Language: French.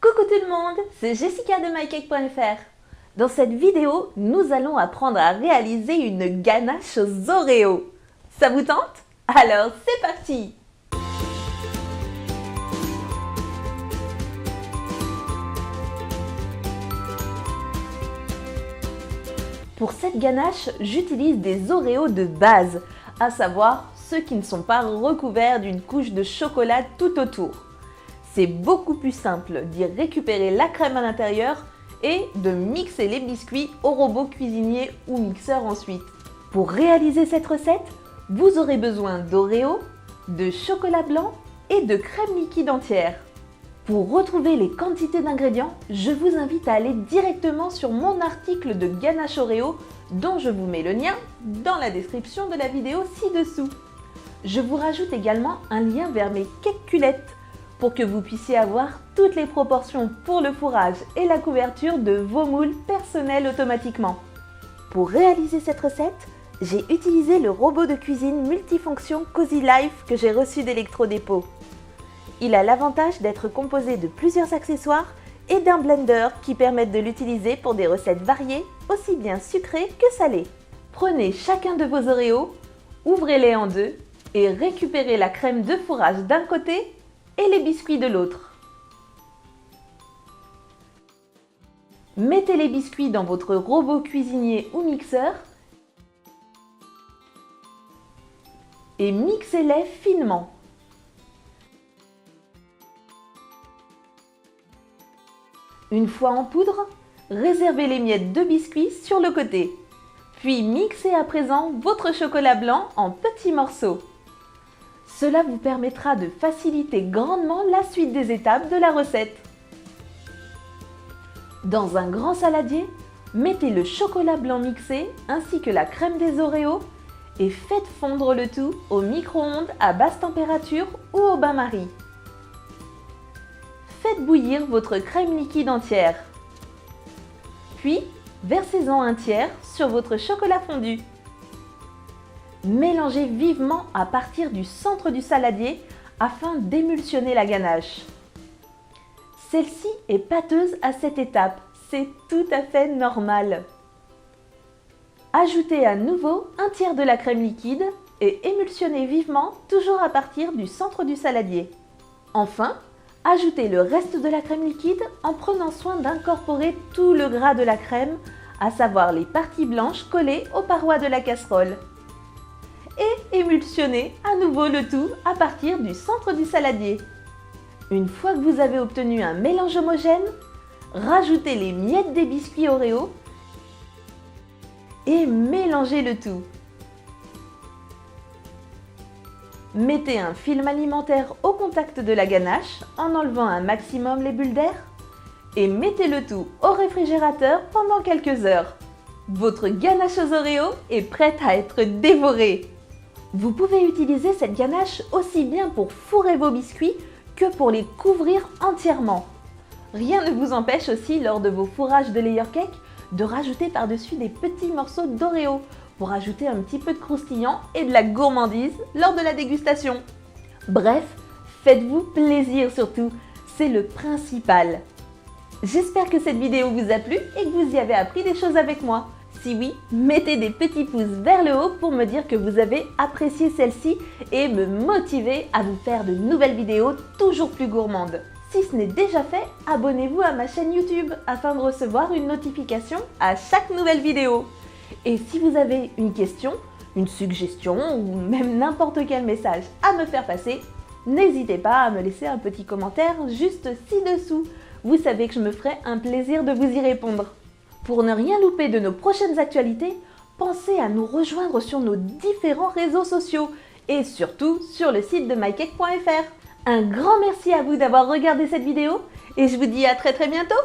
Coucou tout le monde, c'est Jessica de mycake.fr. Dans cette vidéo, nous allons apprendre à réaliser une ganache aux Oreos. Ça vous tente? Alors c'est parti! Pour cette ganache, j'utilise des Oreos de base, à savoir ceux qui ne sont pas recouverts d'une couche de chocolat tout autour. C'est beaucoup plus simple d'y récupérer la crème à l'intérieur et de mixer les biscuits au robot cuisinier ou mixeur ensuite. Pour réaliser cette recette, vous aurez besoin d'Oreos, de chocolat blanc et de crème liquide entière. Pour retrouver les quantités d'ingrédients, je vous invite à aller directement sur mon article de ganache Oreo dont je vous mets le lien dans la description de la vidéo ci-dessous. Je vous rajoute également un lien vers mes cake culettes pour que vous puissiez avoir toutes les proportions pour le fourrage et la couverture de vos moules personnels automatiquement. Pour réaliser cette recette, j'ai utilisé le robot de cuisine multifonction Cozy Life que j'ai reçu d'Electrodépôt. Il a l'avantage d'être composé de plusieurs accessoires et d'un blender qui permettent de l'utiliser pour des recettes variées, aussi bien sucrées que salées. Prenez chacun de vos Oreos, ouvrez-les en deux et récupérez la crème de fourrage d'un côté et les biscuits de l'autre. Mettez les biscuits dans votre robot cuisinier ou mixeur et mixez-les finement. Une fois en poudre, réservez les miettes de biscuits sur le côté. Puis mixez à présent votre chocolat blanc en petits morceaux. Cela vous permettra de faciliter grandement la suite des étapes de la recette. Dans un grand saladier, mettez le chocolat blanc mixé ainsi que la crème des Oreos et faites fondre le tout au micro-ondes à basse température ou au bain-marie. Faites bouillir votre crème liquide entière. Puis, versez-en un tiers sur votre chocolat fondu. Mélangez vivement à partir du centre du saladier afin d'émulsionner la ganache. Celle-ci est pâteuse à cette étape, c'est tout à fait normal. Ajoutez à nouveau un tiers de la crème liquide et émulsionnez vivement, toujours à partir du centre du saladier. Enfin, ajoutez le reste de la crème liquide en prenant soin d'incorporer tout le gras de la crème, à savoir les parties blanches collées aux parois de la casserole. Et émulsionnez à nouveau le tout à partir du centre du saladier. Une fois que vous avez obtenu un mélange homogène, rajoutez les miettes des biscuits Oreo et mélangez le tout. Mettez un film alimentaire au contact de la ganache en enlevant un maximum les bulles d'air et mettez le tout au réfrigérateur pendant quelques heures. Votre ganache aux Oreos est prête à être dévorée. Vous pouvez utiliser cette ganache aussi bien pour fourrer vos biscuits que pour les couvrir entièrement. Rien ne vous empêche aussi lors de vos fourrages de layer cake de rajouter par-dessus des petits morceaux d'Oreo pour ajouter un petit peu de croustillant et de la gourmandise lors de la dégustation. Bref, faites-vous plaisir surtout, c'est le principal. J'espère que cette vidéo vous a plu et que vous y avez appris des choses avec moi. Si oui, mettez des petits pouces vers le haut pour me dire que vous avez apprécié celle-ci et me motiver à vous faire de nouvelles vidéos toujours plus gourmandes. Si ce n'est déjà fait, abonnez-vous à ma chaîne YouTube afin de recevoir une notification à chaque nouvelle vidéo. Et si vous avez une question, une suggestion ou même n'importe quel message à me faire passer, n'hésitez pas à me laisser un petit commentaire juste ci-dessous. Vous savez que je me ferai un plaisir de vous y répondre. Pour ne rien louper de nos prochaines actualités, pensez à nous rejoindre sur nos différents réseaux sociaux et surtout sur le site de mycake.fr. Un grand merci à vous d'avoir regardé cette vidéo et je vous dis à très bientôt.